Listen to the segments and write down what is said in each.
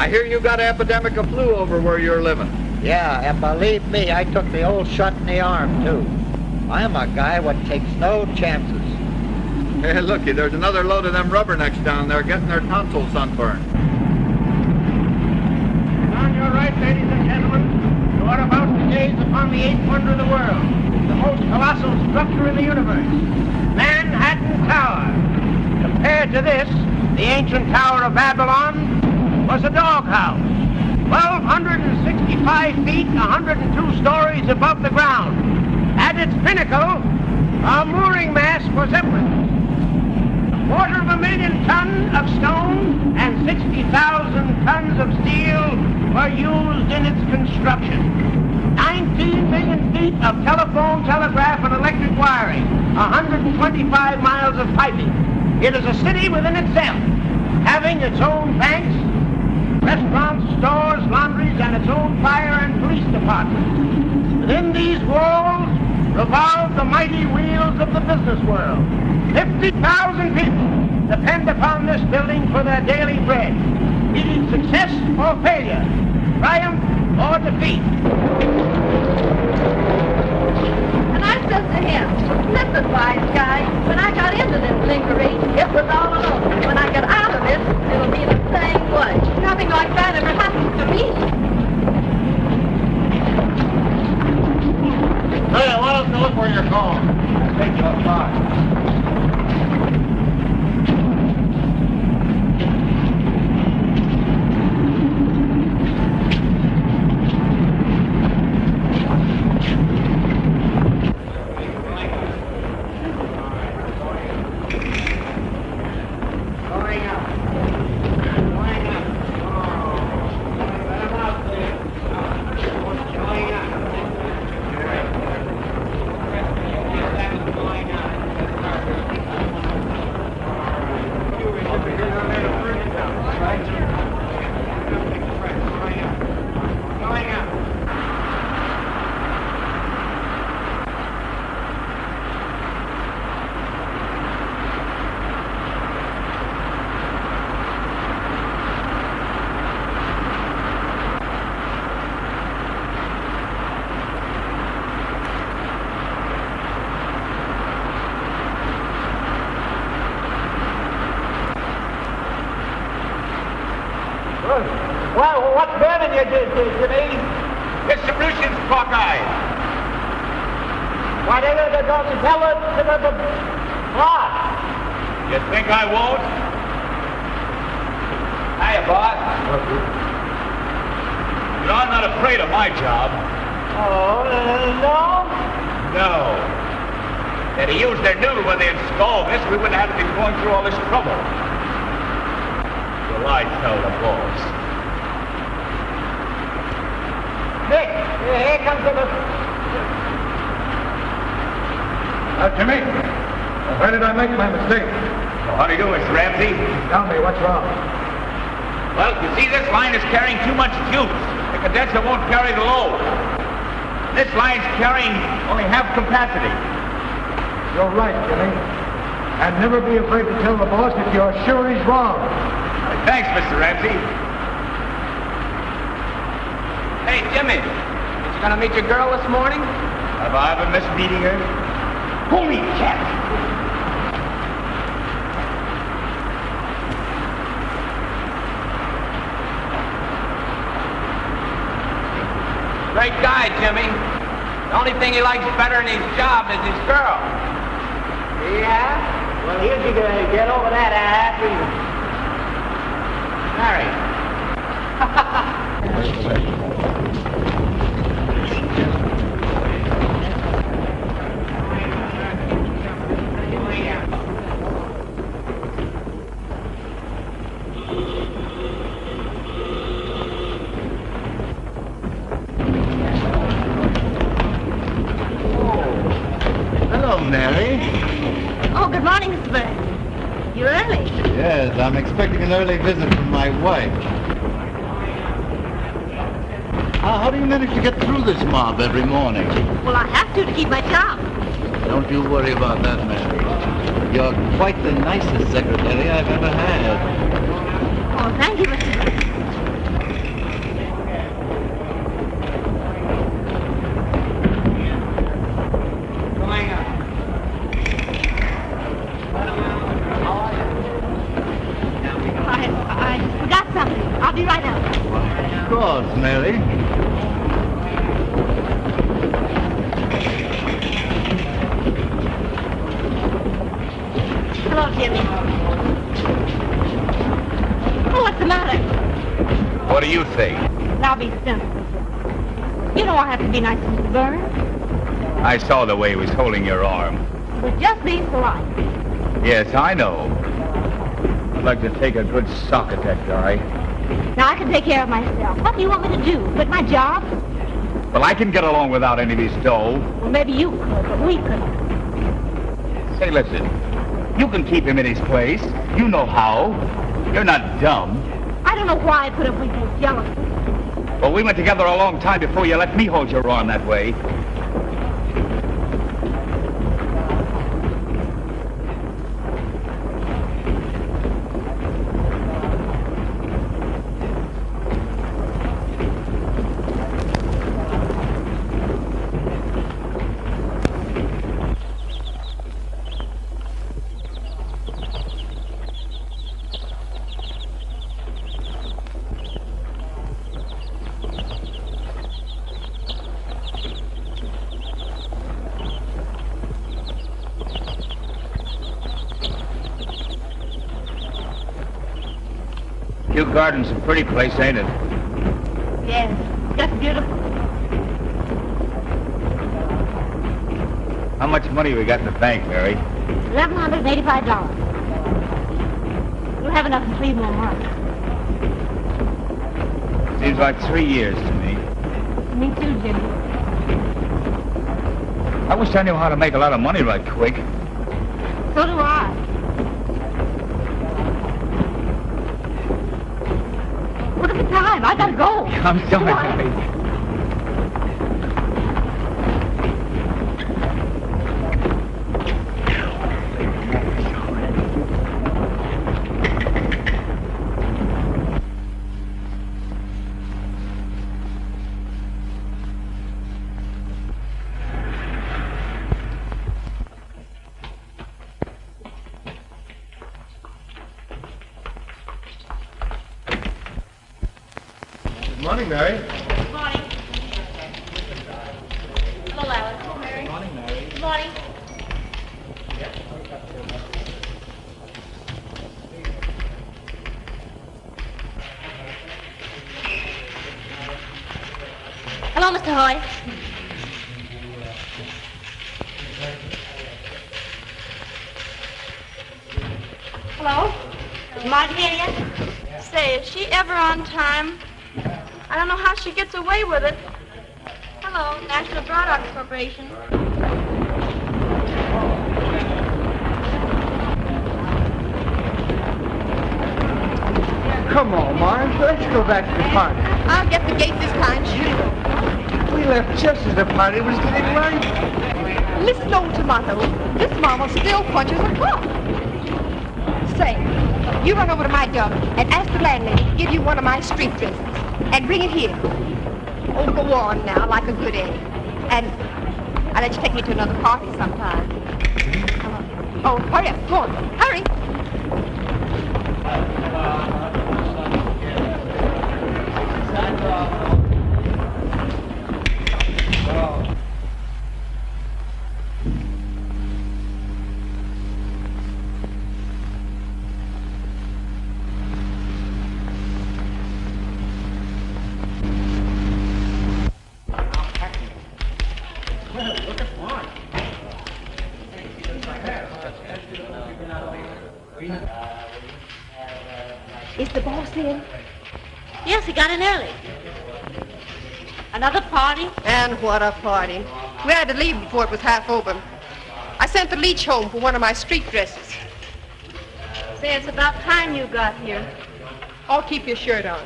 I hear you got an epidemic of flu over where you're living. Yeah, and believe me, I took the old shot in the arm, too. I'm a guy what takes no chances. Hey, looky, there's another load of them rubbernecks down there getting their tonsils sunburned. On your right, ladies and gentlemen, you are about to gaze upon the eighth wonder of the world, the most colossal structure in the universe, Manhattan Tower. Compared to this, the ancient Tower of Babylon was a doghouse, 1,265 feet, 102 stories above the ground. At its pinnacle, a mooring mast for zeppelins. 250,000 tons of stone and 60,000 tons of steel were used in its construction. 19 million feet of telephone, telegraph, and electric wiring. 125 miles of piping. It is a city within itself, having its own banks, restaurants, stores, laundries, and its own fire and police department. Within these walls revolve the mighty wheels of the business world. 50,000 people depend upon this building for their daily bread, meeting success or failure, triumph or defeat. And I said to him, listen, wise guy, when I got into this lingerie, it was all alone. When I get out of it, it'll be the same way. Nothing like that ever happened to me. Hey, why don't you look where you're going? I'll take you outside. Well, what's burning you, Jimmy? Distribution's cockeyed. Why, they don't tell us the boss. You think I won't? Hiya, boss. You know, I'm not afraid of my job. Oh, no? No. If they used their noodle when they installed this, we wouldn't have to be going through all this trouble. Well, I tell the boss. Nick, here comes the... Jimmy, where did I make my mistake? Well, how do you do, Mr. Ramsey? Tell me, what's wrong? Well, you see, this line is carrying too much juice. The condenser won't carry the load. This line's carrying only half capacity. You're right, Jimmy. And never be afraid to tell the boss if you're sure he's wrong. Thanks, Mr. Ramsey. Hey, Jimmy, you gonna meet your girl this morning? Have I ever missed meeting her? Holy cat! Great guy, Jimmy. The only thing he likes better in his job is his girl. Yeah? Well, he'll be gonna get over that after you marry. Hello, Mary. Oh, good morning, Mr. Burns. You're early. Yes, I'm expecting an early visit from my wife. How do you manage to get through this mob every morning? Well, I have to keep my job. Don't you worry about that, Mary. You're quite the nicest secretary I've ever had. Oh, thank you, Mr. Burns. be sensible. You know I have to be nice to Mr. Burns. I saw the way he was holding your arm. But just being polite. Yes, I know. I'd like to take a good sock at that guy. Now, I can take care of myself. What do you want me to do? Quit my job? Well, I can get along without any of his dough. Well, maybe you could, but we couldn't. Say, listen, you can keep him in his place. You know how. You're not dumb. I don't know why I put up with your jealousy. Well, we went together a long time before you let me hold your arm that way. Kew Garden's a pretty place, ain't it? Yes, that's beautiful. How much money we got in the bank, Mary? $1,185. We'll have enough in 3 more months. Seems like 3 years to me. Me too, Jimmy. I wish I knew how to make a lot of money right quick. So do I. Look at the time. I gotta go. I'm sorry, Mary. Good morning, Mary. Good morning. Hello, Alice. Hello, Mary. Good morning, Mary. Good morning. Hello, Mr. Hoy. Hello? Is Martin here yet? Say, is she ever on time? I don't know how she gets away with it. Hello, National Broadcasting Corporation. Come on, Marge. Let's go back to the party. I'll get the gate this time, sure. We left just as the party was getting right. Listen, old tomato. This mama still punches a clock. Say, you run over to my dump and ask the landlady to give you one of my street dresses. And bring it here. Oh, go on now, like a good egg. And I'll let you take me to another party sometime. Oh, hurry up. Go on. Hurry. Is the boss in? Yes, he got in early. Another party? And what a party. We had to leave before it was half over. I sent the leech home for one of my street dresses. Say, it's about time you got here. I'll keep your shirt on.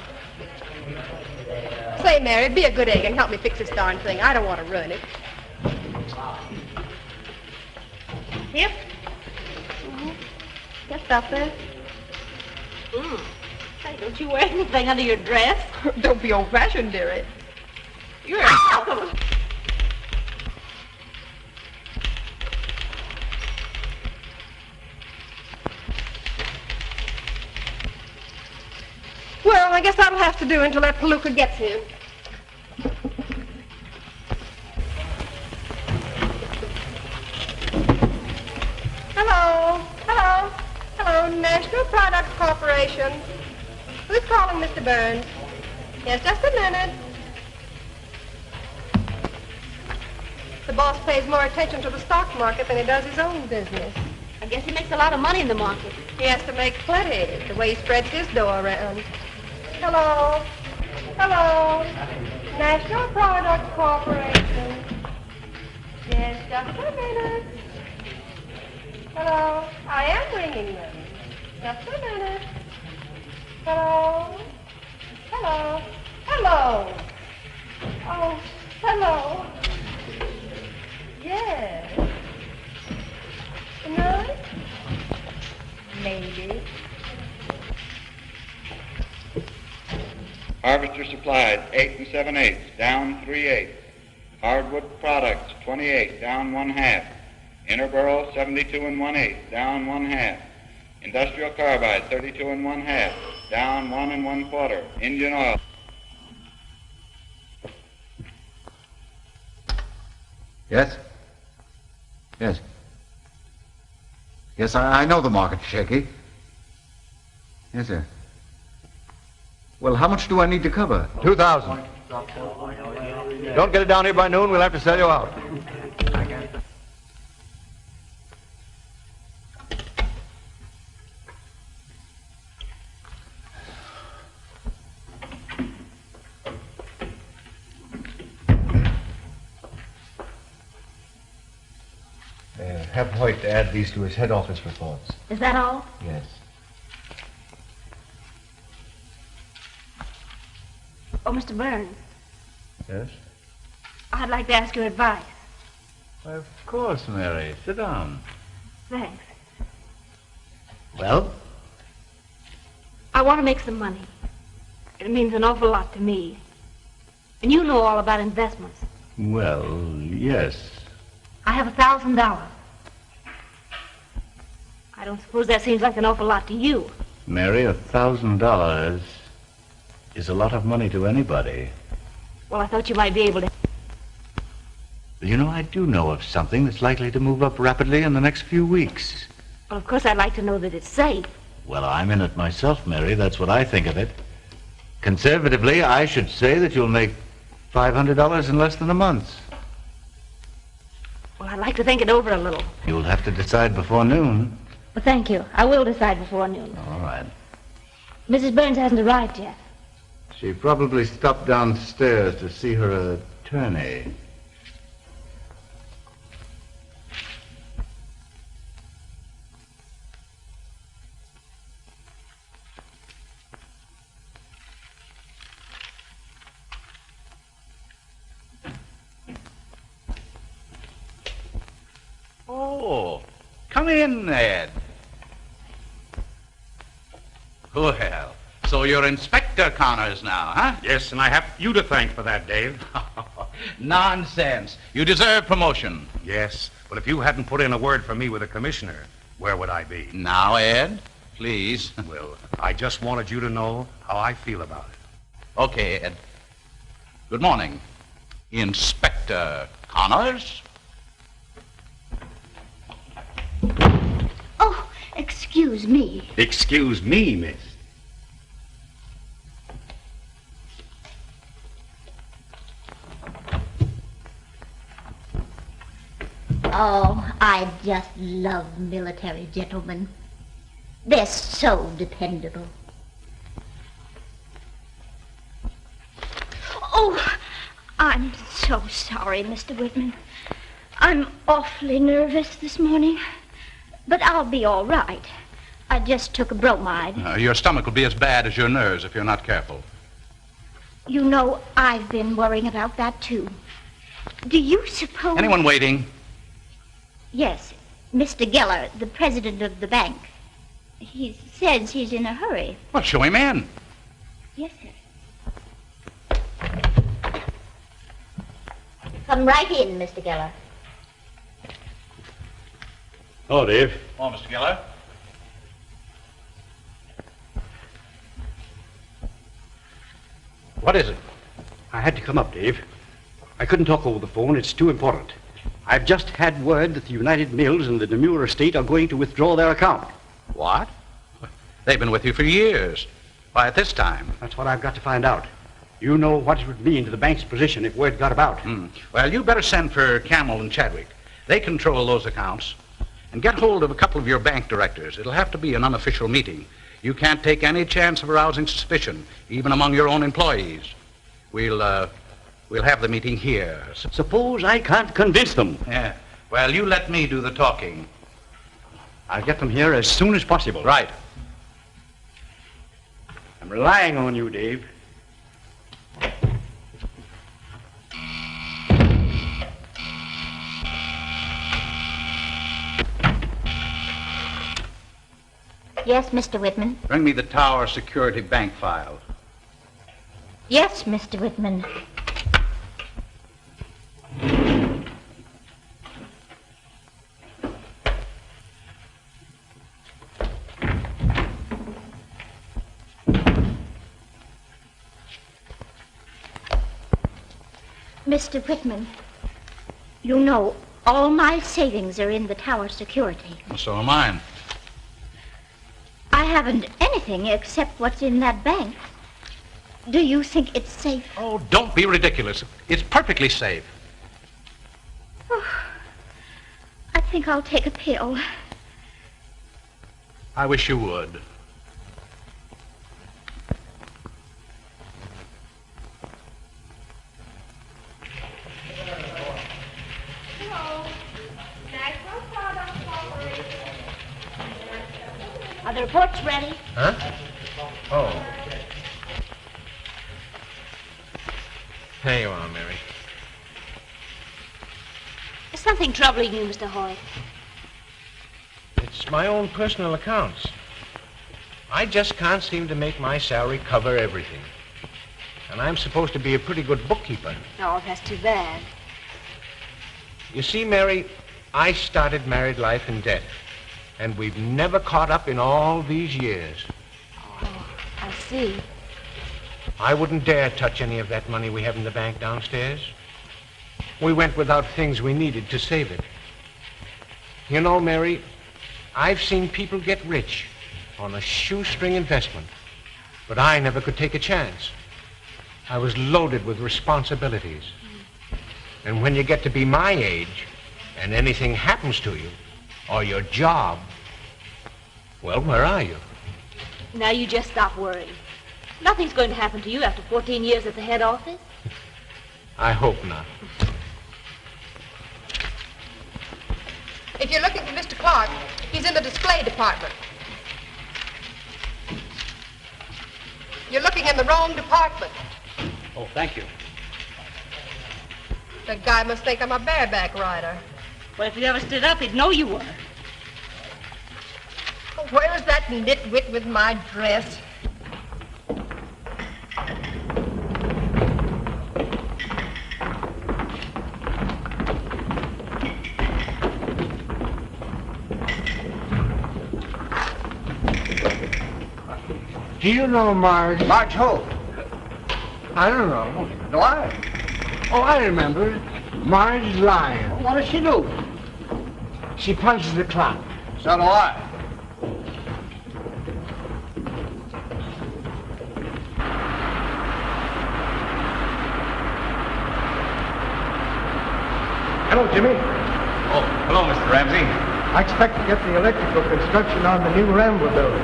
Say, Mary, be a good egg and help me fix this darn thing. I don't want to ruin it. Yep. Just up there. Say, don't you wear anything under your dress? Don't be old-fashioned, dearie. You're a... Well, I guess that'll have to do until that palooka gets here. Hello. Hello. Hello, National Product Corporation. Who's calling, Mr. Burns? Yes, just a minute. boss pays more attention to the stock market than he does his own business. I guess he makes a lot of money in the market. He has to make plenty, the way he spreads his dough around. Hello. Hello. National Product Corporation. Yes, just a minute. Hello. I am ringing them. Just a minute. Hello. Hello. Hello. Oh, hello. Yes. Tonight? Maybe. Harvester supplies 8 7/8, down 3/8. Hardwood products 28, down 1/2. Interborough 72 1/8, down 1/2. Industrial carbide 32 1/2, down 1 1/4. Engine oil. Yes? Yes. Yes, I know the market's shaky. Yes, sir. Well, how much do I need to cover? 2,000. Don't get it down here by noon, we'll have to sell you out. Have Hoyt add these to his head office reports. Is that all? Yes. Oh, Mr. Burns, Yes? I'd like to ask your advice. Of course, Mary. Sit down. Thanks. Well? I want to make some money. It means an awful lot to me. And you know all about investments. Well, yes. I have $1,000. I don't suppose that seems like an awful lot to you. Mary, $1,000 is a lot of money to anybody. Well, I thought you might be able to. You know, I do know of something that's likely to move up rapidly in the next few weeks. Well, of course, I'd like to know that it's safe. Well, I'm in it myself, Mary. That's what I think of it. Conservatively, I should say that you'll make $500 in less than a month. Well, I'd like to think it over a little. You'll have to decide before noon. Well, thank you. I will decide before noon. All right. Mrs. Burns hasn't arrived yet. She probably stopped downstairs to see her attorney. Oh, come in, Ed. Well, so you're Inspector Connors now, huh? Yes, and I have you to thank for that, Dave. Nonsense. You deserve promotion. Yes, but if you hadn't put in a word for me with the commissioner, where would I be? Now, Ed, please. Well, I just wanted you to know how I feel about it. Okay, Ed. Good morning. Inspector Connors? Oh, excuse me. Excuse me, miss. Oh, I just love military gentlemen. They're so dependable. Oh, I'm so sorry, Mr. Whitman. I'm awfully nervous this morning, but I'll be all right. I just took a bromide. Your stomach will be as bad as your nerves if you're not careful. You know, I've been worrying about that, too. Do you suppose... Anyone waiting? Yes, Mr. Geller, the president of the bank. He says he's in a hurry. Well, show him in. Yes, sir. Come right in, Mr. Geller. Oh, Dave. Oh, Mr. Geller. What is it? I had to come up, Dave. I couldn't talk over the phone. It's too important. I've just had word that the United Mills and the Demure estate are going to withdraw their account. What? They've been with you for years. Why, at this time? That's what I've got to find out. You know what it would mean to the bank's position if word got about. Well, you better send for Camel and Chadwick. They control those accounts. And get hold of a couple of your bank directors. It'll have to be an unofficial meeting. You can't take any chance of arousing suspicion, even among your own employees. We'll have the meeting here. Suppose I can't convince them. Yeah. Well, you let me do the talking. I'll get them here as soon as possible. Right. I'm relying on you, Dave. Yes, Mr. Whitman. Bring me the Tower Security Bank file. Yes, Mr. Whitman. Mr. Whitman, you know, all my savings are in the Tower Security. So are mine. I haven't anything except what's in that bank. Do you think it's safe? Oh, don't be ridiculous. It's perfectly safe. Oh, I think I'll take a pill. I wish you would. Are the reports ready? Huh? Oh. Here you are, Mary. Is something troubling you, Mr. Hoy? It's my own personal accounts. I just can't seem to make my salary cover everything. And I'm supposed to be a pretty good bookkeeper. Oh, that's too bad. You see, Mary, I started married life in debt. And we've never caught up in all these years. Oh, I see. I wouldn't dare touch any of that money we have in the bank downstairs. We went without things we needed to save it. You know, Mary, I've seen people get rich on a shoestring investment, but I never could take a chance. I was loaded with responsibilities. And when you get to be my age, and anything happens to you, or your job, well, where are you? Now you just stop worrying. Nothing's going to happen to you after 14 years at the head office. I hope not. If you're looking for Mr. Clark, he's in the display department. You're looking in the wrong department. Oh, thank you. The guy must think I'm a bareback rider. Well, if you ever stood up, he'd know you were. Where's that nitwit with my dress? Do you know Marge? Marge who? I don't know. Do I? Oh, I remember. Marge Lyon. What does she do? She punches the clock. So do I. Hello, Jimmy. Oh, hello, Mr. Ramsey. I expect to get the electrical construction on the new ramp we're building.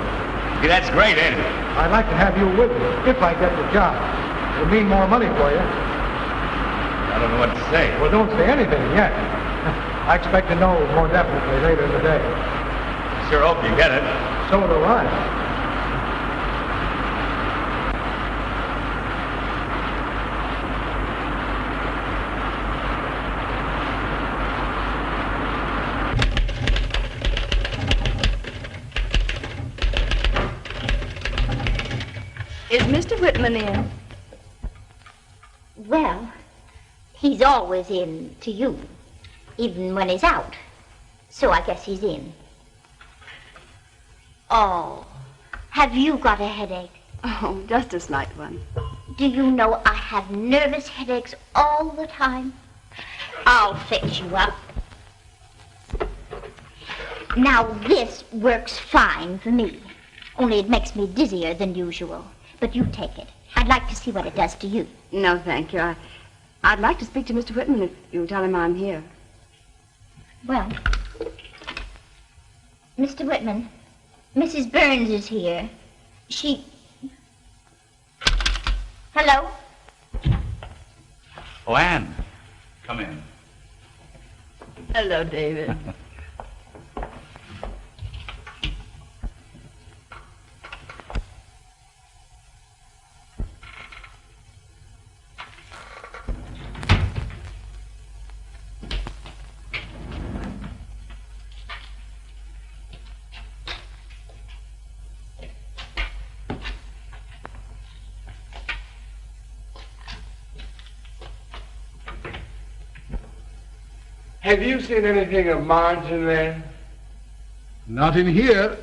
Hey, that's great, ain't it? I'd like to have you with me, if I get the job. It'll mean more money for you. I don't know what to say. Well, don't say anything yet. I expect to know more definitely later in the day. Sure hope you get it. So do I. Is Mr. Whitman in? Well, he's always in to you, even when he's out. So I guess he's in. Oh, have you got a headache? Oh, just a slight one. Do you know I have nervous headaches all the time? I'll fix you up. Now this works fine for me, only it makes me dizzier than usual. But you take it. I'd like to see what it does to you. No, thank you. I'd like to speak to Mr. Whitman if you'll tell him I'm here. Well, Mr. Whitman, Mrs. Burns is here. Hello? Oh, Anne, come in. Hello, David. Have you seen anything of Marge in there? Not in here.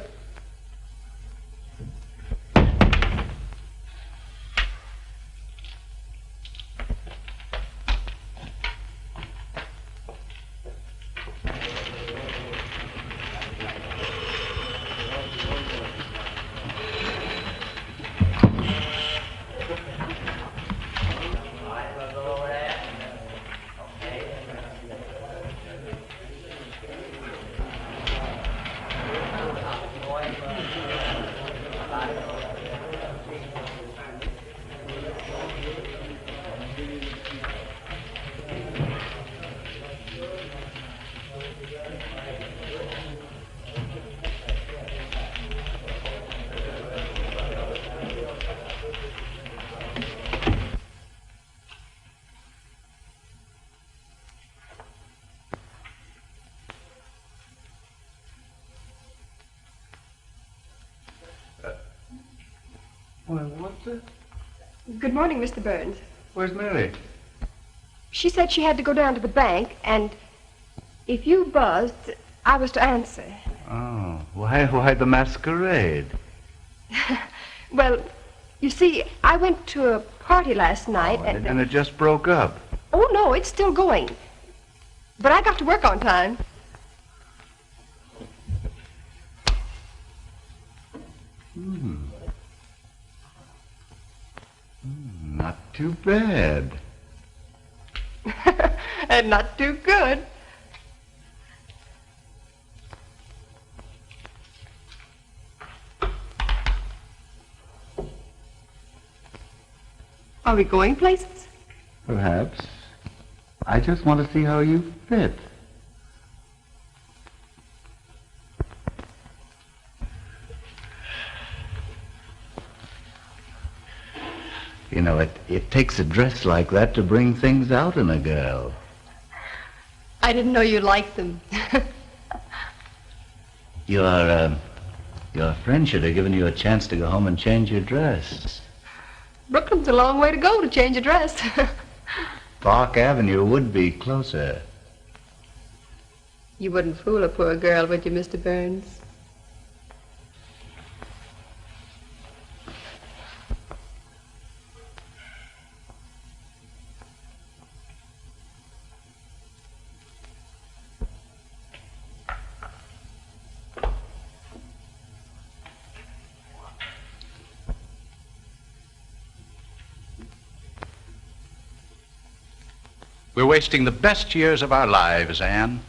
Well, what's it? Good morning, Mr. Burns. Where's Mary? She said she had to go down to the bank, and if you buzzed, I was to answer. Oh, why the masquerade? Well, you see, I went to a party last night, And it just broke up. Oh, no, it's still going. But I got to work on time. Not too bad. And not too good. Are we going places? Perhaps. I just want to see how you fit. You know, it takes a dress like that to bring things out in a girl. I didn't know you liked them. Your friend should have given you a chance to go home and change your dress. Brooklyn's a long way to go to change a dress. Park Avenue would be closer. You wouldn't fool a poor girl, would you, Mr. Burns? We're wasting the best years of our lives, Anne.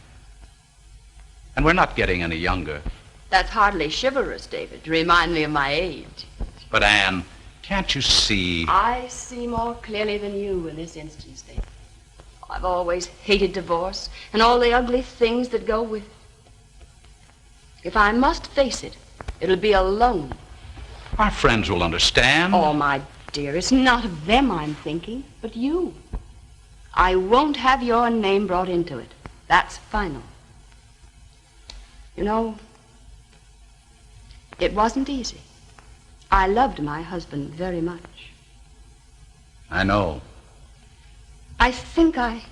And we're not getting any younger. That's hardly chivalrous, David, to remind me of my age. But, Anne, can't you see? I see more clearly than you in this instance, David. I've always hated divorce and all the ugly things that go with it. If I must face it, it'll be alone. Our friends will understand. Oh, my dear, it's not of them I'm thinking, but you. I won't have your name brought into it. That's final. You know, it wasn't easy. I loved my husband very much. I know. I think I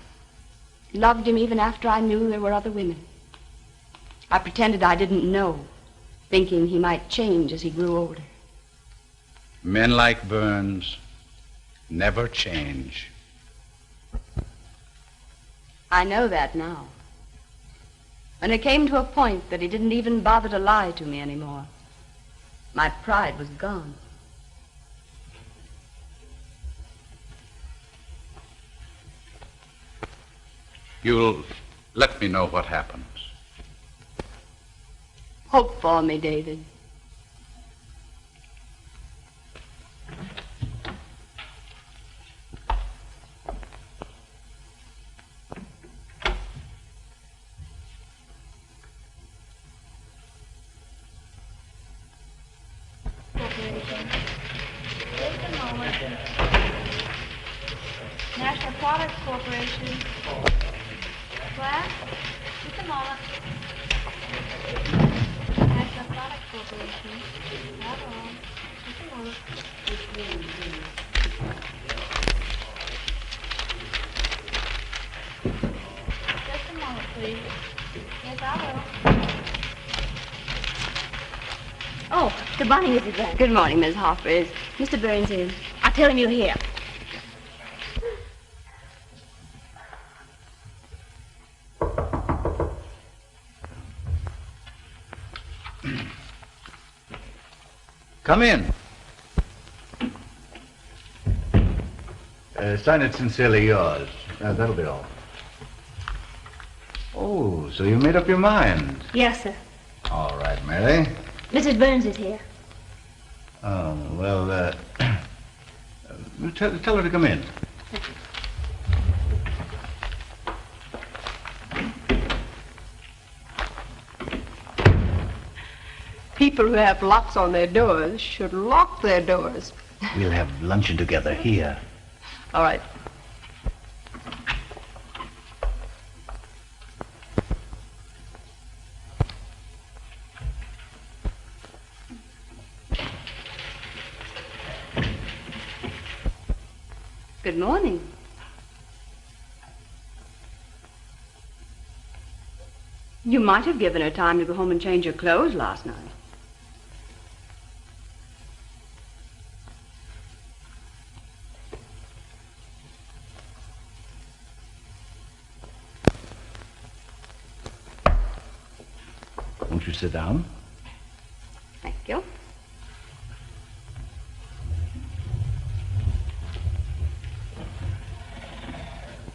loved him even after I knew there were other women. I pretended I didn't know, thinking he might change as he grew older. Men like Burns never change. I know that now. When it came to a point that he didn't even bother to lie to me anymore, my pride was gone. You'll let me know what happens. Hope for me, David. National Products Corporation. What? Just a moment. National Products Corporation. Hold on. Just a moment. Just a moment, please. Yes, I will. Oh, good morning, Mrs. Burns. Good morning, Miss Humphreys. Mr. Burns is. I'll tell him you're here. Come in. Sign it sincerely yours. That'll be all. Oh, so you made up your mind. Yes, sir. All right, Mary. Mrs. Burns is here. Oh, well, tell her to come in. People who have locks on their doors should lock their doors. We'll have luncheon together here. All right. Good morning. You might have given her time to go home and change her clothes last night. Won't you sit down? Thank you.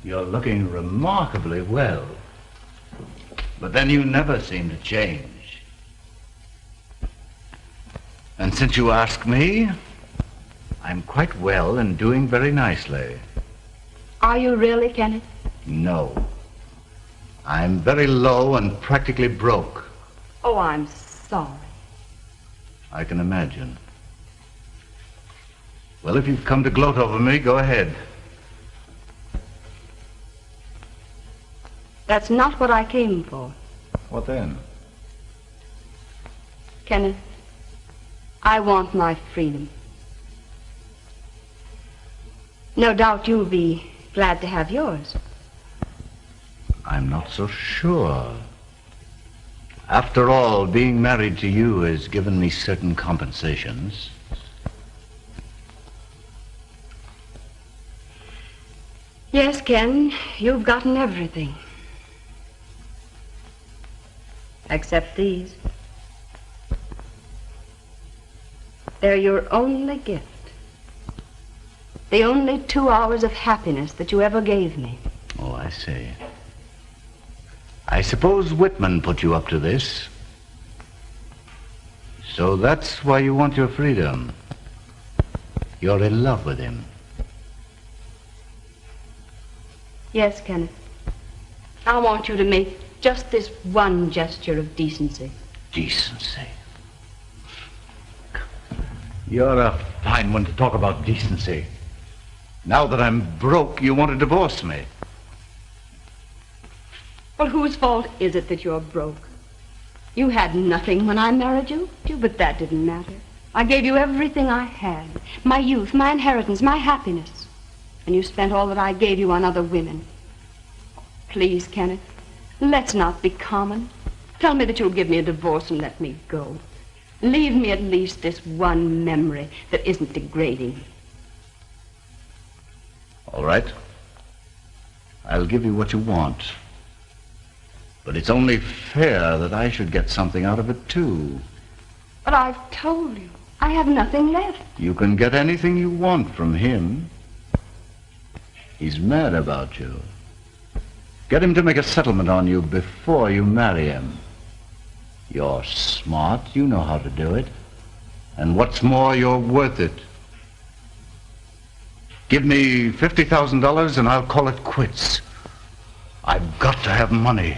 You're looking remarkably well. But then you never seem to change. And since you ask me, I'm quite well and doing very nicely. Are you really, Kenneth? No. I'm very low and practically broke. Oh, I'm sorry. I can imagine. Well, if you've come to gloat over me, go ahead. That's not what I came for. What then? Kenneth, I want my freedom. No doubt you'll be glad to have yours. I'm not so sure. After all, being married to you has given me certain compensations. Yes, Ken, you've gotten everything. Except these. They're your only gift. The only 2 hours of happiness that you ever gave me. Oh, I see. I suppose Whitman put you up to this. So that's why you want your freedom. You're in love with him. Yes, Kenneth. I want you to make just this one gesture of decency. Decency? You're a fine one to talk about decency. Now that I'm broke, you want to divorce me. Well, whose fault is it that you're broke? You had nothing when I married you, but that didn't matter. I gave you everything I had. My youth, my inheritance, my happiness. And you spent all that I gave you on other women. Please, Kenneth, let's not be common. Tell me that you'll give me a divorce and let me go. Leave me at least this one memory that isn't degrading. All right. I'll give you what you want. But it's only fair that I should get something out of it, too. But I've told you, I have nothing left. You can get anything you want from him. He's mad about you. Get him to make a settlement on you before you marry him. You're smart. You know how to do it. And what's more, you're worth it. Give me $50,000 and I'll call it quits. I've got to have money.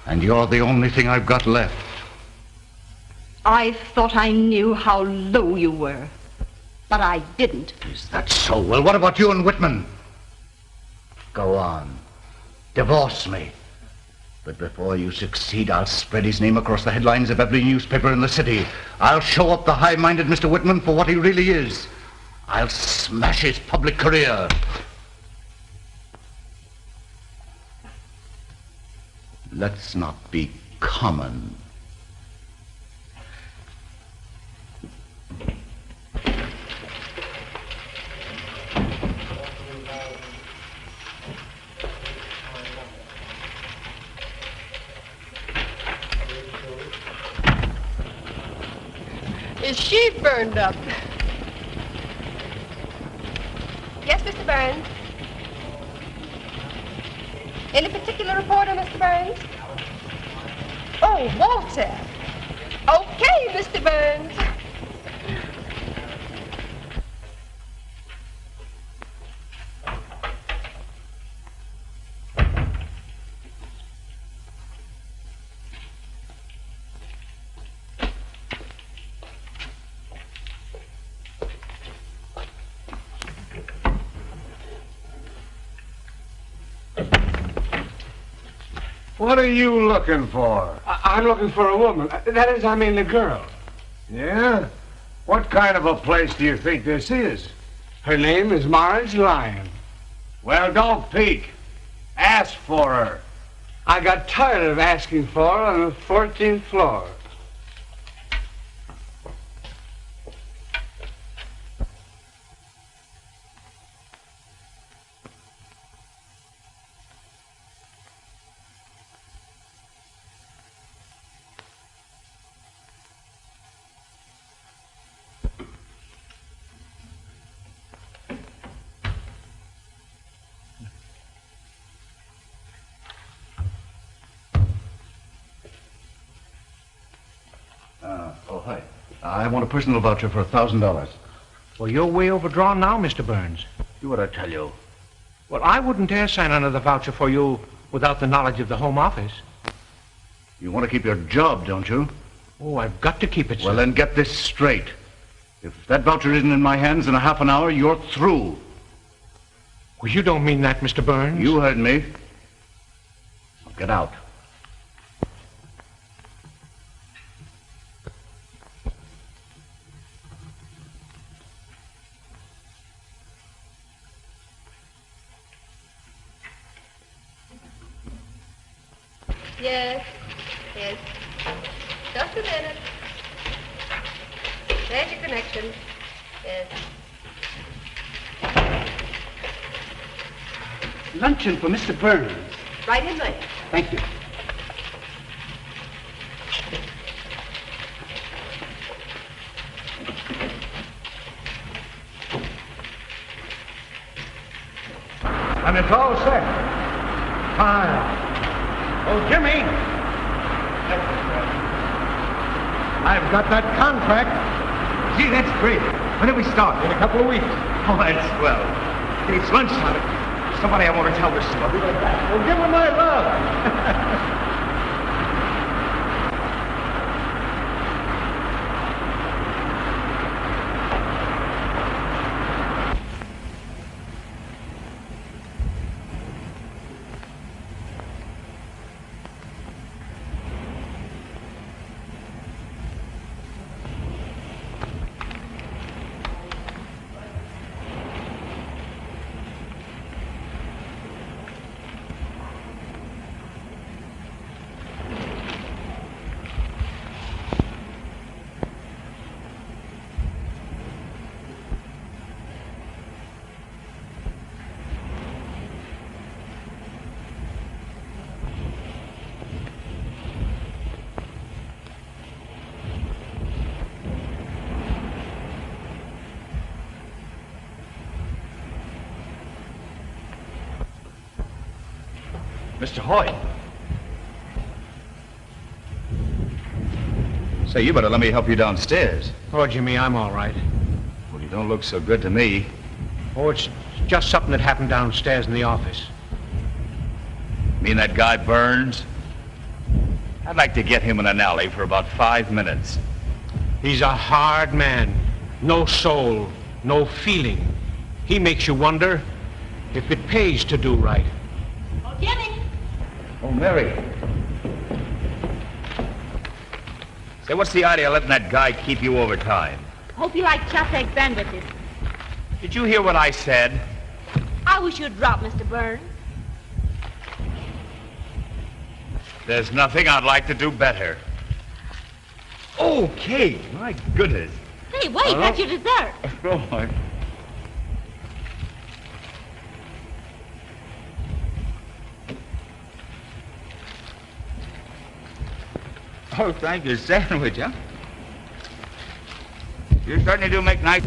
And you're the only thing I've got left. I thought I knew how low you were, but I didn't. Is that so? Well, what about you and Whitman? Go on. Divorce me. But before you succeed, I'll spread his name across the headlines of every newspaper in the city. I'll show up the high-minded Mr. Whitman for what he really is. I'll smash his public career. Let's not be common. Is she burned up? Yes, Mr. Burns. Any particular reporter, Mr. Burns? Oh, Walter. Okay, Mr. Burns. What are you looking for? I'm looking for a woman. That is, I mean a girl. Yeah? What kind of a place do you think this is? Her name is Marge Lyon. Well, don't peek. Ask for her. I got tired of asking for her on the 14th floor. Oh, hi. I want a personal voucher for $1,000. Well, you're way overdrawn now, Mr. Burns. Do what I tell you. Well, I wouldn't dare sign another voucher for you without the knowledge of the Home Office. You want to keep your job, don't you? Oh, I've got to keep it, sir. Well, then get this straight. If that voucher isn't in my hands in a half an hour, you're through. Well, you don't mean that, Mr. Burns. You heard me. Now get out. Yes. Yes. Just a minute. There's your connection. Yes. Luncheon for Mr. Burns. Right in there. Thank you. And it's all set. Fine. Oh, Jimmy! I've got that contract. Gee, that's great. When do we start? In a couple of weeks. Oh, that's swell. It's lunchtime. Somebody I want to tell this to. I'll be right back. Well, give him my love. Mr. Hoyt. Say, you better let me help you downstairs. Oh, Jimmy, I'm all right. Well, you don't look so good to me. Oh, it's just something that happened downstairs in the office. Mean that guy Burns? I'd like to get him in an alley for about 5 minutes. He's a hard man. No soul, no feeling. He makes you wonder if it pays to do right. Oh, Jimmy! Oh, Mary. Say, what's the idea of letting that guy keep you overtime? Hope you like chopped egg sandwiches. Did you hear what I said? I wish you'd drop, Mr. Burns. There's nothing I'd like to do better. Okay, my goodness. Hey, wait, that's your dessert. Oh, oh, thank you. Sandwich, huh? You certainly do make nice...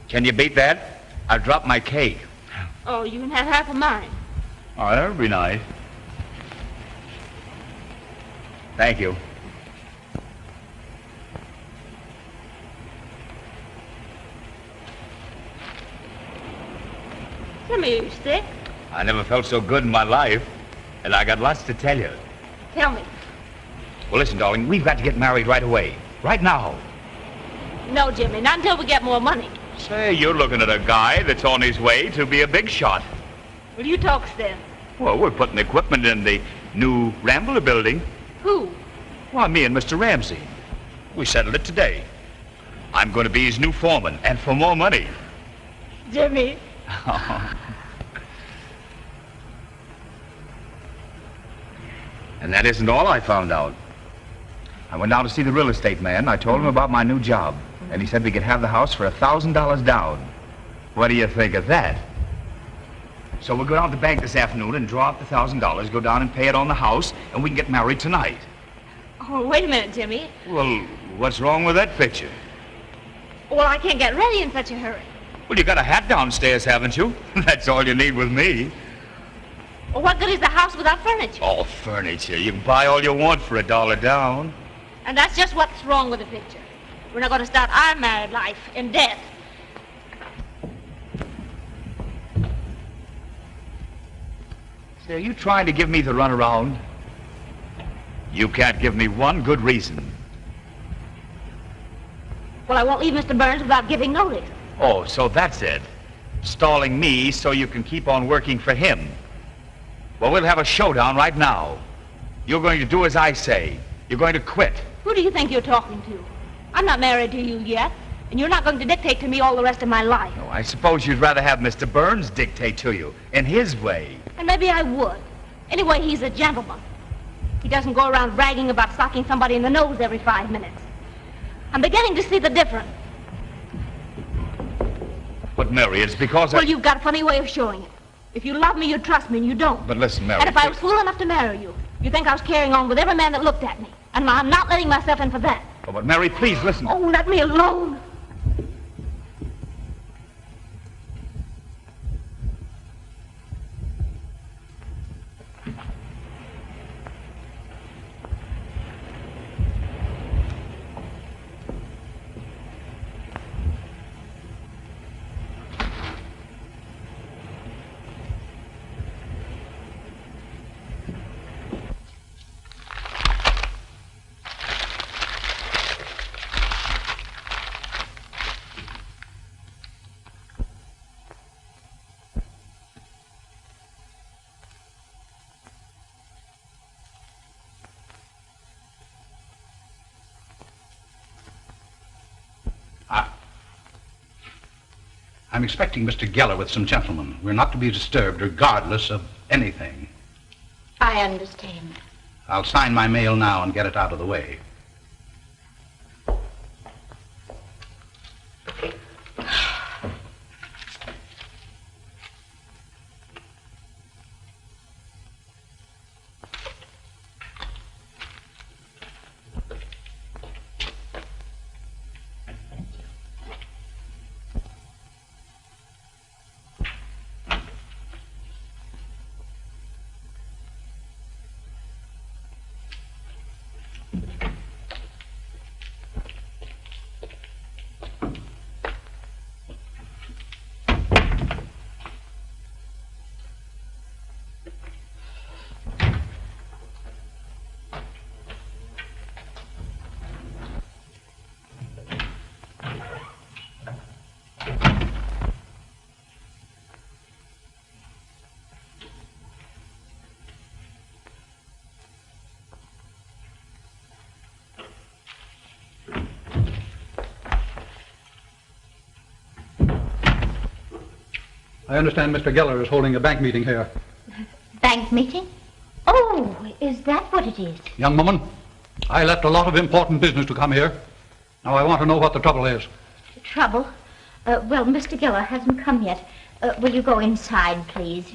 Can you beat that? I dropped my cake. Oh, you can have half of mine. Oh, that would be nice. Thank you. Jimmy, you sick? I never felt so good in my life, and I got lots to tell you. Tell me. Well, listen, darling, we've got to get married right away. Right now. No, Jimmy, not until we get more money. Say, you're looking at a guy that's on his way to be a big shot. Will you talk sense? Well, we're putting equipment in the new Rambler building. Who? Why, me and Mr. Ramsey. We settled it today. I'm going to be his new foreman, and for more money. Jimmy. And that isn't all I found out. I went down to see the real estate man. I told him about my new job. And he said we could have the house for $1,000 down. What do you think of that? So we'll go down to the bank this afternoon and draw up the $1,000, go down and pay it on the house, and we can get married tonight. Oh, wait a minute, Jimmy. Well, what's wrong with that picture? Well, I can't get ready in such a hurry. Well, you got a hat downstairs, haven't you? That's all you need with me. Well, what good is the house without furniture? Oh, furniture. You can buy all you want for $1 down. And that's just what's wrong with the picture. We're not going to start our married life in debt. Say, are you trying to give me the runaround? You can't give me one good reason. Well, I won't leave Mr. Burns without giving notice. Oh, so that's it. Stalling me so you can keep on working for him. Well, we'll have a showdown right now. You're going to do as I say. You're going to quit. Who do you think you're talking to? I'm not married to you yet, and you're not going to dictate to me all the rest of my life. Oh, I suppose you'd rather have Mr. Burns dictate to you, in his way. And maybe I would. Anyway, he's a gentleman. He doesn't go around bragging about socking somebody in the nose every 5 minutes. I'm beginning to see the difference. But, Mary, it's because Well, you've got a funny way of showing it. If you love me, you'd trust me, and you don't. But listen, Mary... And if I was fool enough to marry you, you'd think I was carrying on with every man that looked at me. And I'm not letting myself in for that. Oh, but, Mary, please, listen. Oh, let me alone. I'm expecting Mr. Geller with some gentlemen. We're not to be disturbed regardless of anything. I understand. I'll sign my mail now and get it out of the way. I understand Mr. Geller is holding a bank meeting here. Bank meeting? Oh, is that what it is? Young woman, I left a lot of important business to come here. Now I want to know what the trouble is. Trouble? Well, Mr. Geller hasn't come yet. Will you go inside, please?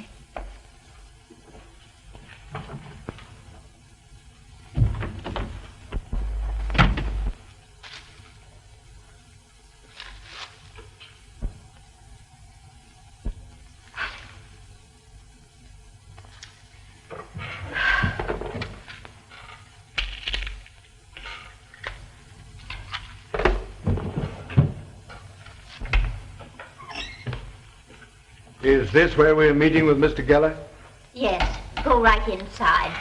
Is this where we're meeting with Mr. Geller? Yes, go right inside.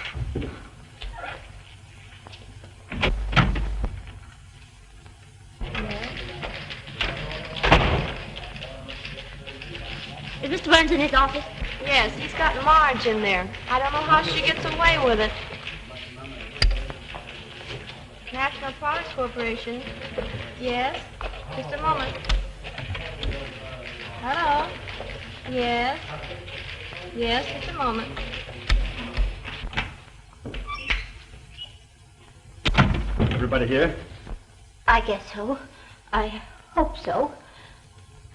Is Mr. Burns in his office? Yes, he's got Marge in there. I don't know how she gets away with it. National Products Corporation. Yes, just a moment. Hello. Yes. Yes, just a moment. Everybody here? I guess so. I hope so.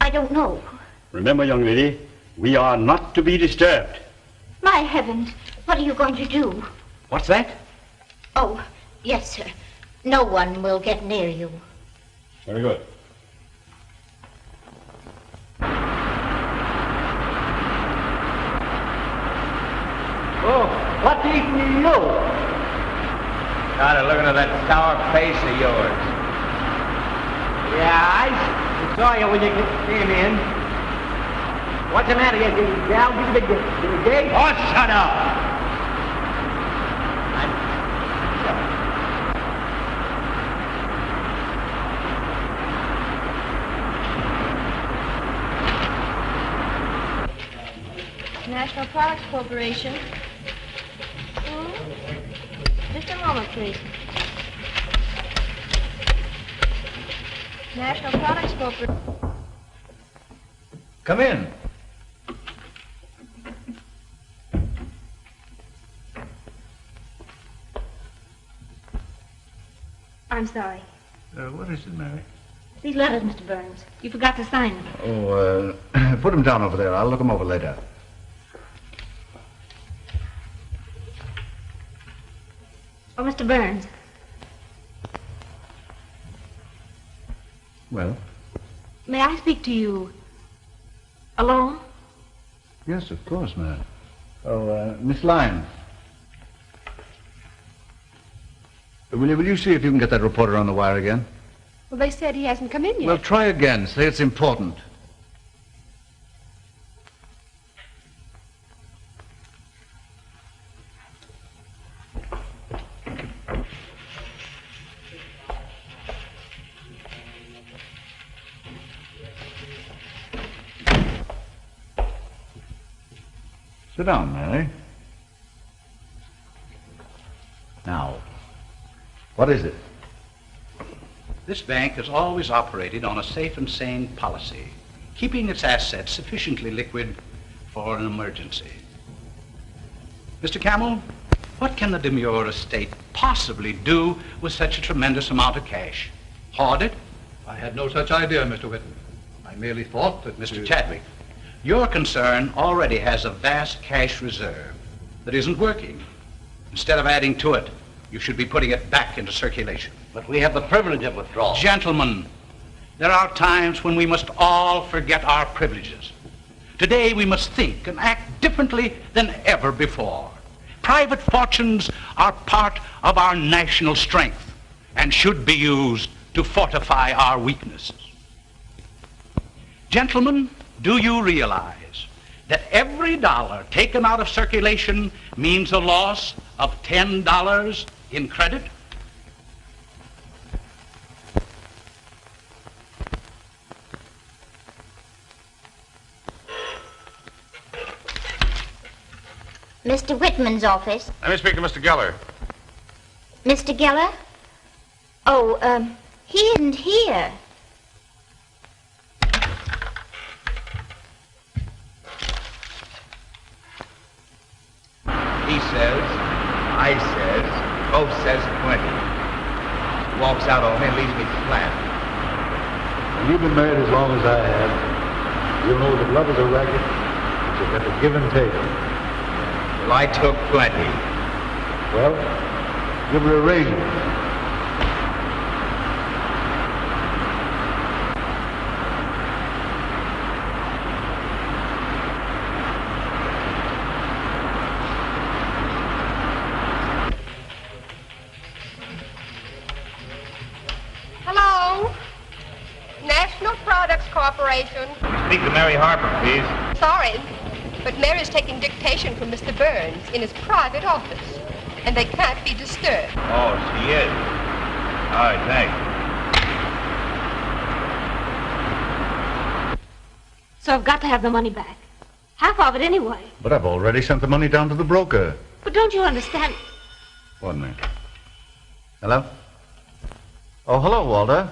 I don't know. Remember, young lady, we are not to be disturbed. My heavens, what are you going to do? What's that? Oh, yes, sir. No one will get near you. Very good. Oh, what's eating you? Tired of looking at that sour face of yours. Yeah, I saw you when you came in. What's the matter? You gal, you the gate? Oh, shut up! National Products Corporation. Just a moment, please. National Products Corporation. Come in. I'm sorry. What is it, Mary? These letters, Mr. Burns. You forgot to sign them. Oh, put them down over there. I'll look them over later. Oh, Mr. Burns. Well? May I speak to you alone? Yes, of course, Mary. Oh, Miss Lyons. Will you see if you can get that reporter on the wire again? Well, they said he hasn't come in yet. Well, try again. Say it's important. Sit down, Mary. Now, what is it? This bank has always operated on a safe and sane policy. keeping its assets sufficiently liquid for an emergency. Mr. Camel, what can the demure estate possibly do with such a tremendous amount of cash? Hoard it? I had no such idea, Mr. Whitman. I merely thought that... Mr. Chadwick, your concern already has a vast cash reserve that isn't working. Instead of adding to it, you should be putting it back into circulation. But we have the privilege of withdrawal. Gentlemen, there are times when we must all forget our privileges. Today we must think and act differently than ever before. Private fortunes are part of our national strength and should be used to fortify our weaknesses. Gentlemen, do you realize that every dollar taken out of circulation means a loss of $10 in credit? Mr. Whitman's office. Let me speak to Mr. Geller. Mr. Geller? Oh, he isn't here. He says, I says, both says plenty. Walks out on me and leaves me flat. And you've been married as long as I have. You know that love is a racket. It's got to give and take. Well, I took plenty. Well, give her a raise. Hello? National Products Corporation. Speak to Mary Harper, please. Sorry, but Mary's taking dictation from Mr. Burns in his private office, and they can't be disturbed. Oh, she is. All right, thanks. So I've got to have the money back. Half of it anyway. But I've already sent the money down to the broker. But don't you understand? One minute. Hello? Oh, hello, Walter.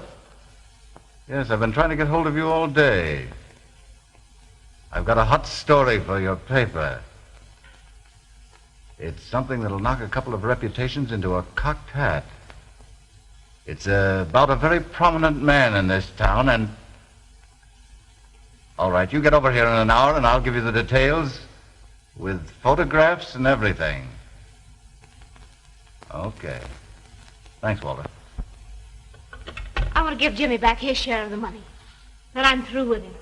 Yes, I've been trying to get hold of you all day. I've got a hot story for your paper. It's something that'll knock a couple of reputations into a cocked hat. It's about a very prominent man in this town, and... All right, you get over here in an hour, and I'll give you the details with photographs and everything. Okay. Thanks, Walter. I want to give Jimmy back his share of the money. Then I'm through with him.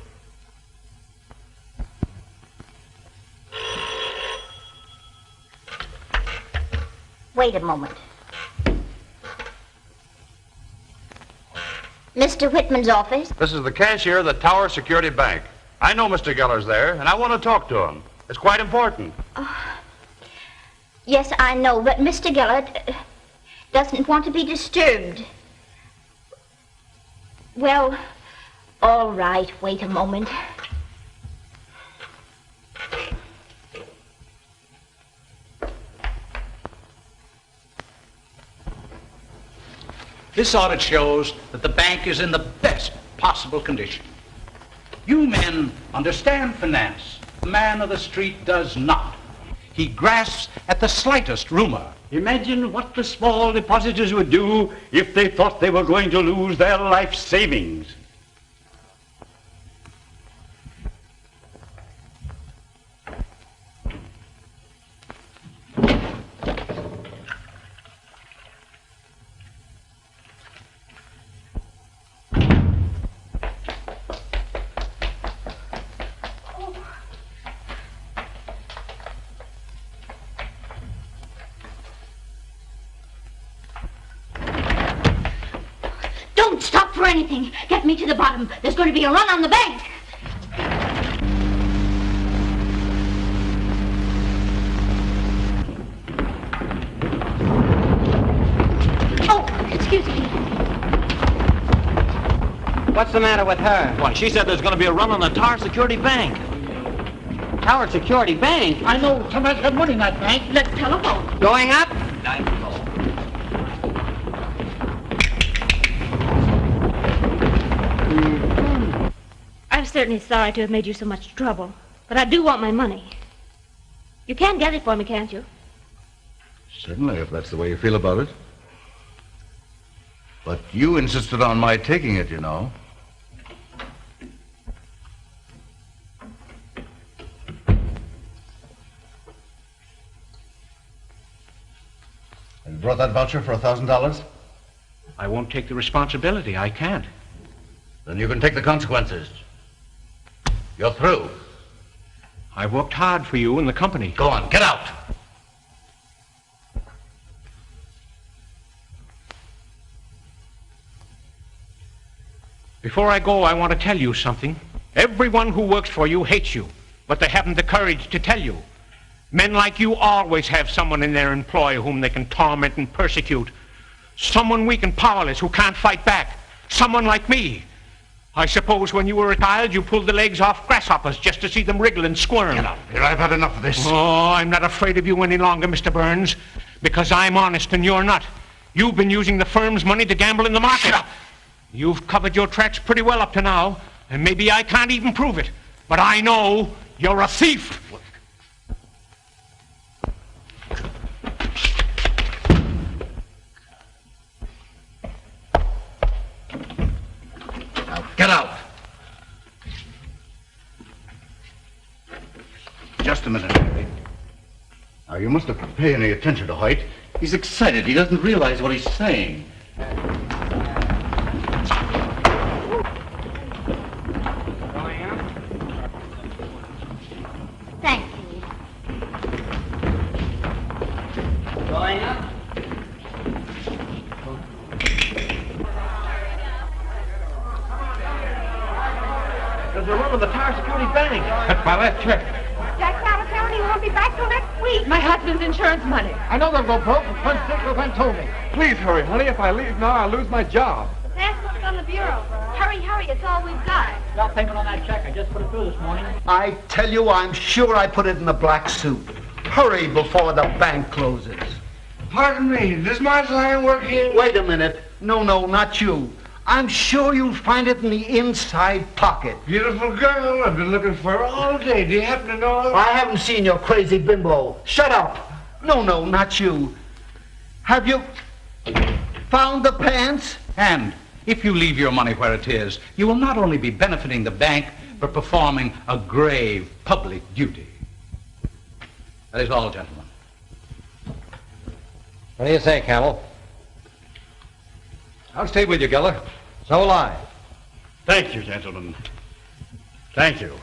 Wait a moment. Mr. Whitman's office? This is the cashier of the Tower Security Bank. I know Mr. Geller's there, and I want to talk to him. It's quite important. Yes, I know, but Mr. Geller doesn't want to be disturbed. Well, all right, wait a moment. This audit shows that the bank is in the best possible condition. You men understand finance. The man of the street does not. He grasps at the slightest rumor. Imagine what the small depositors would do if they thought they were going to lose their life savings. Don't stop for anything. Get me to the bottom. There's going to be a run on the bank. Oh, excuse me. What's the matter with her? Why, she said there's going to be a run on the Tower Security Bank. Tower Security Bank? I know somebody's got money in that bank. Let's telephone. Going up? I've certainly sorry to have made you so much trouble, but I do want my money. You can get it for me, can't you? Certainly, if that's the way you feel about it. But you insisted on my taking it, you know. You brought that voucher for $1,000? I won't take the responsibility. I can't. Then you can take the consequences. You're through. I worked hard for you and the company. Go on, get out. Before I go, I want to tell you something. Everyone who works for you hates you, but they haven't the courage to tell you. Men like you always have someone in their employ whom they can torment and persecute. Someone weak and powerless who can't fight back. Someone like me. I suppose when you were a child, you pulled the legs off grasshoppers just to see them wriggle and squirm. Get out of here. I've had enough of this. Oh, I'm not afraid of you any longer, Mr. Burns, because I'm honest and you're not. You've been using the firm's money to gamble in the market. Shut up. You've covered your tracks pretty well up to now, and maybe I can't even prove it, but I know you're a thief. Now, get out. Just a minute, Harry. Now, you mustn't pay any attention to Hoyt. He's excited. He doesn't realize what he's saying. Thank you. Going up. There's a room in the Tower Security Bank. That's my last check. Jack's out of town. He won't be back till next week. My husband's insurance money. I know they'll go broke. One sick friend told me. Please hurry, honey. If I leave now, I'll lose my job. That's what's on the bureau. Hurry, hurry. It's all we've got. Got payment on that check. I just put it through this morning. I tell you, I'm sure I put it in the black suit. Hurry before the bank closes. Pardon me, does Marshal Iron work here? Wait a minute. No, not you. I'm sure you'll find it in the inside pocket. Beautiful girl, I've been looking for her all day. Do you happen to know her? I haven't seen your crazy bimbo. Shut up. No, not you. Have you found the pants? And if you leave your money where it is, you will not only be benefiting the bank, but performing a grave public duty. That is all, gentlemen. What do you say, Camel? I'll stay with you, Geller. So will I. Thank you, gentlemen. Thank you.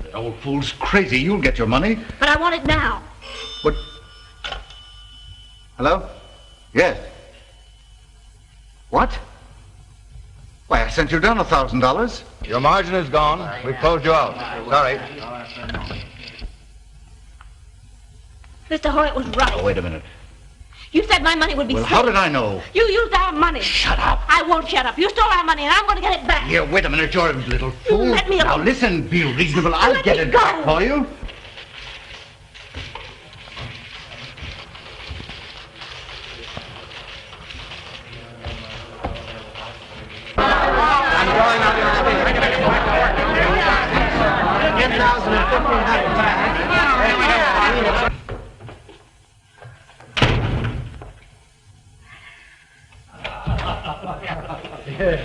The old fool's crazy. You'll get your money. But I want it now. What? Hello? Yes. What? Why, I sent you down $1,000. Your margin is gone. We've closed you out. Sorry. Mr. Hoyt was right. Oh, wait a minute. You said my money would be Well, safe. how did I know? You used our money. Shut up. I won't shut up. You stole our money, and I'm going to get it back. Here, wait a minute, you're a little fool. Let me Now, alone. listen, be reasonable. I'll Let get me it go. back for you.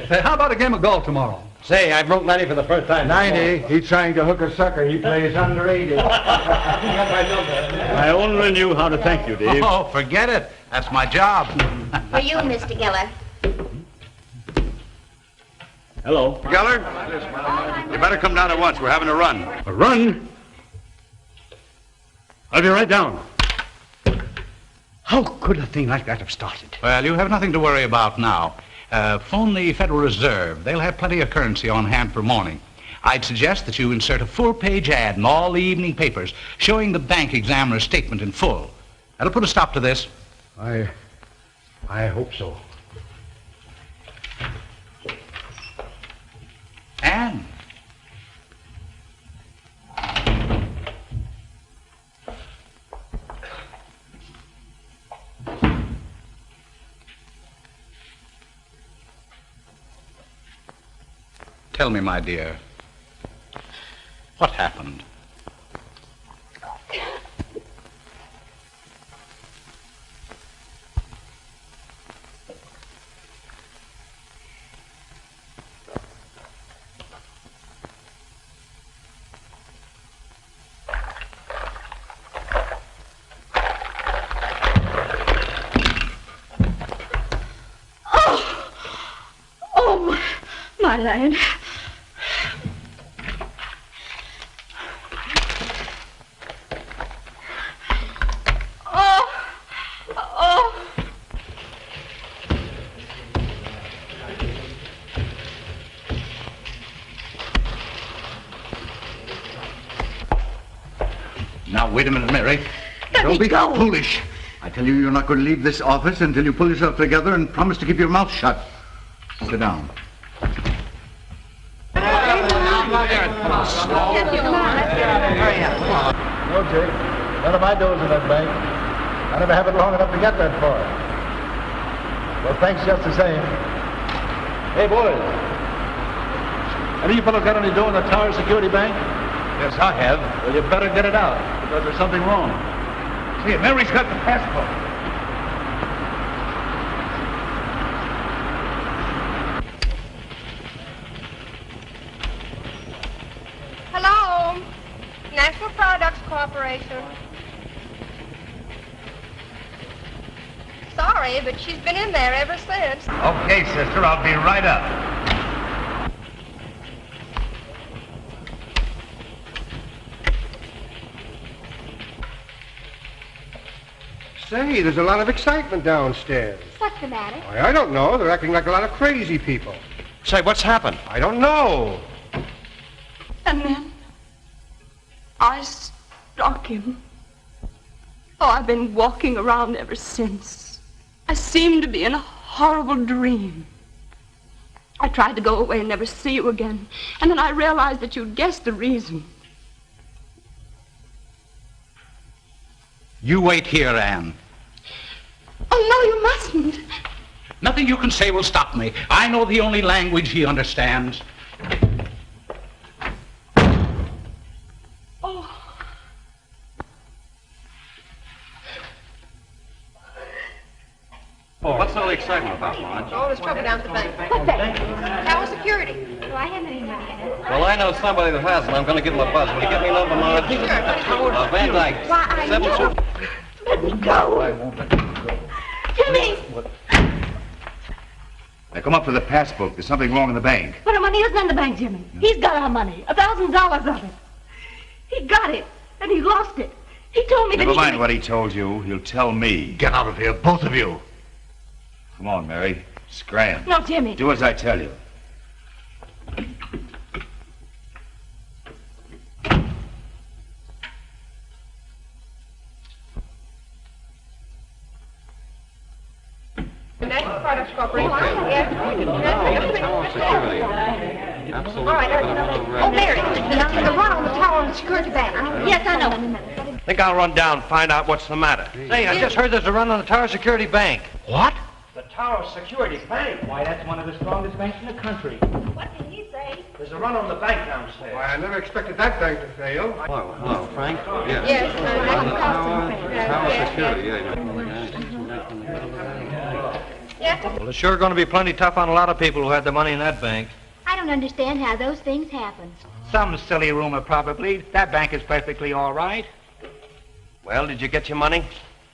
Say, how about a game of golf tomorrow? Say, I broke 90 for the first time. 90. He's trying to hook a sucker. He plays under 80. I only knew how to thank you, Dave. Oh, forget it. That's my job. For you, Mr. Geller. Hello. Geller, you better come down at once. We're having a run. A run? I'll be right down. How could a thing like that have started? Well, you have nothing to worry about now. Phone the Federal Reserve. They'll have plenty of currency on hand for morning. I'd suggest that you insert a full-page ad in all the evening papers showing the bank examiner's statement in full. That'll put a stop to this. I hope so. And tell me, my dear, what happened? My land. Oh. Now, wait a minute, Mary. Let Don't me be go. foolish. I tell you, you're not going to leave this office until you pull yourself together and promise to keep your mouth shut. Sit down. No, Jake. None of my dollars in that bank. I never have it long enough to get that far. Well, thanks just the same. Hey, boys. Any of you fellows got any dough in the Tower Security Bank? Yes, I have. Well, you better get it out, because there's something wrong. See, Mary's got the passport. Hello, National Products Corporation. Sorry, but she's been in there ever since. Okay, sister, I'll be right up. Say, there's a lot of excitement downstairs. What's the matter? Why, I don't know. They're acting like a lot of crazy people. Say, what's happened? I don't know. And then I struck him. Oh, I've been walking around ever since. I seemed to be in a horrible dream. I tried to go away and never see you again. And then I realized that you'd guessed the reason. You wait here, Anne. Oh, no, you mustn't. Nothing you can say will stop me. I know the only language he understands. Oh, what's all the excitement about, Marge? All this trouble down at the bank. What's that? Tower Security. Do I have any money in it? Well, I know somebody that has, and I'm going to give him a buzz. Will you get me a number, Marge? Sure. Van Dyke. Why, I 7 Let me go. I won't let you go. Jimmy! Now, come up with the passbook. There's something wrong in the bank. But our money isn't in the bank, Jimmy. He's got our money. $1,000 of it. He got it, and he lost it. He told me Never that mind what he told you. He'll tell me. Get out of here, both of you. Come on, Mary. Scram. No, Jimmy. Do as I tell you. National Products Corporation. Absolutely. All right. Oh, Mary, the run on the Tower Security Bank. Yes, I know. Think I'll run down and find out what's the matter. Say, I just heard there's a run on the Tower Security Bank. What? The Tower Security Bank? Why, that's one of the strongest banks in the country. What did he say? There's a run on the bank downstairs. Why, I never expected that bank to fail. Hello, Frank? Yes. Yes. Tower Security, yeah. Well, it's sure going to be plenty tough on a lot of people who had the money in that bank. I don't understand how those things happen. Some silly rumor, probably. That bank is perfectly all right. Well, did you get your money?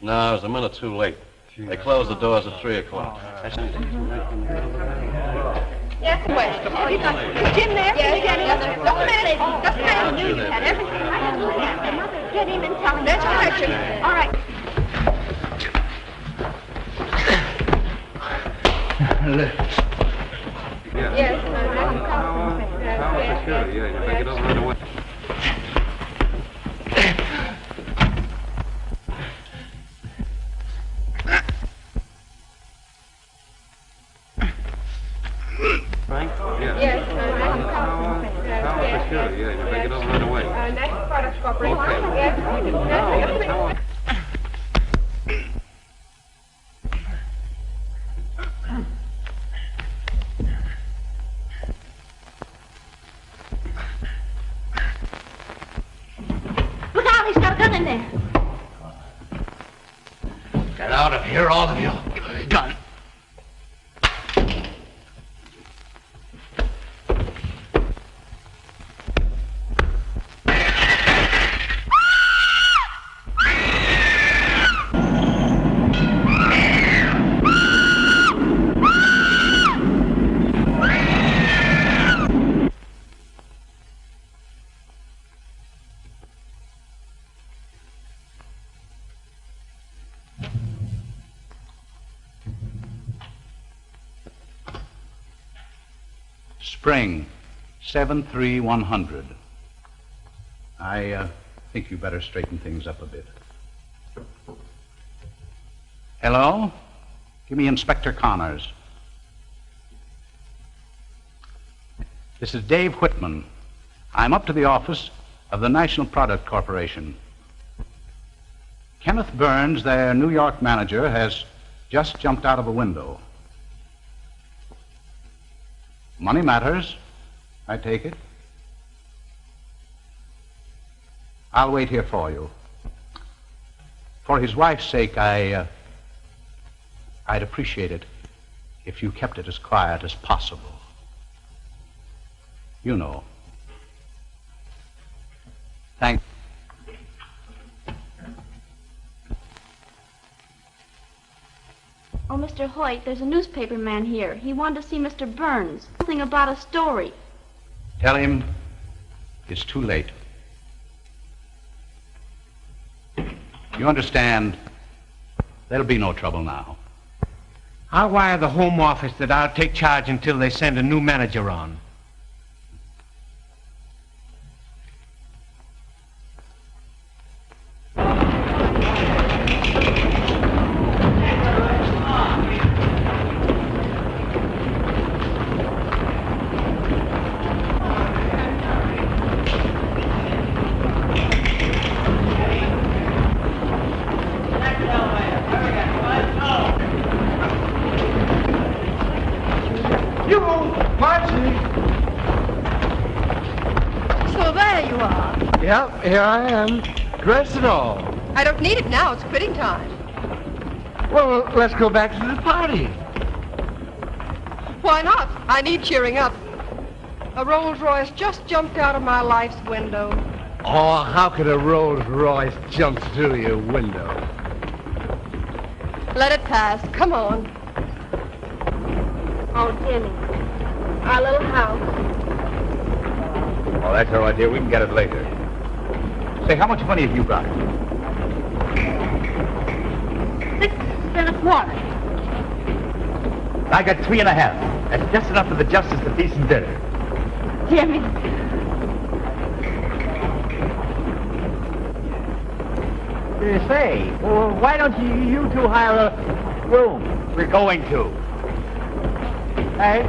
No, I was a minute too late. They closed the doors at 3 o'clock. Yes, wait. Jim there? Yes. Can you get him? Yes. Just a minute. Just a minute. I knew you had everything. I knew that. Mother, get him and tell him. That's correction. All right. Yes. Tower Security, yeah. You better get over right away. Frank? Yeah. Yes. Tower Security, yeah. You better get over right away. National Products Corporation. Okay. Yes. Get out of here, all of you. Gun. Spring, 73100. I think you better straighten things up a bit. Hello? Give me Inspector Connors. This is Dave Whitman. I'm up to the office of the National Product Corporation. Kenneth Burns, their New York manager, has just jumped out of a window. Money matters, I take it. I'll wait here for you. For his wife's sake, I'd appreciate it if you kept it as quiet as possible. You know. Thank you. Oh, Mr. Hoyt, there's a newspaper man here. He wanted to see Mr. Burns. Something about a story. Tell him it's too late. You understand, there'll be no trouble now. I'll wire the Home Office that I'll take charge until they send a new manager on. Yep, here I am, dressed and all. I don't need it now. It's quitting time. Well, let's go back to the party. Why not? I need cheering up. A Rolls Royce just jumped out of my life's window. Oh, how could a Rolls Royce jump through your window? Let it pass. Come on. Oh, Jimmy. Our little house. Oh, that's all right, dear. We can get it later. Say, how much money have you got? 6 1/4. I got 3 1/2. That's just enough for the justice of decent dinner. Jimmy. Say, well, why don't you two hire a room? We're going to. Hey?